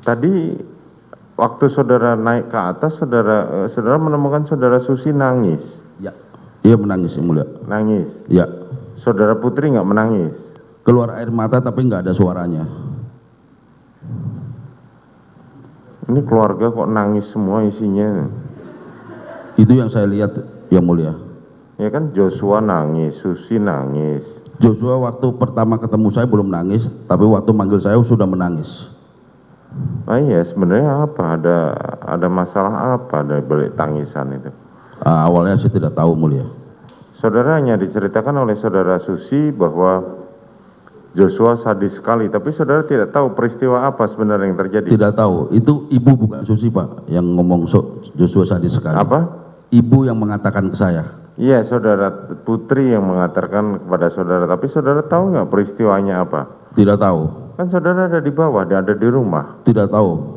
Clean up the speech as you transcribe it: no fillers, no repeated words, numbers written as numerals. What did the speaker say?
Tadi waktu saudara naik ke atas, saudara menemukan saudara Susi nangis. Ya, dia menangis yang mulia. Nangis. Ya. Saudara Putri nggak menangis. Keluar air mata tapi nggak ada suaranya. Ini keluarga kok nangis semua isinya. Itu yang saya lihat yang mulia. Ya kan Joshua nangis, Susi nangis. Joshua waktu pertama ketemu saya belum nangis, tapi waktu manggil saya sudah menangis. Ah iya, sebenarnya apa? Ada masalah apa dari balik tangisan itu? Awalnya saya tidak tahu mulia. Saudara hanya diceritakan oleh saudara Susi bahwa Joshua sadis sekali, tapi saudara tidak tahu peristiwa apa sebenarnya yang terjadi. Tidak tahu, itu ibu bukan Susi Pak yang ngomong Joshua sadis sekali. Apa? Ibu yang mengatakan ke saya. Iya, saudara Putri yang mengatakan kepada saudara, tapi saudara tahu nggak peristiwanya apa? Tidak tahu. Kan saudara ada di bawah, ada di rumah. Tidak tahu.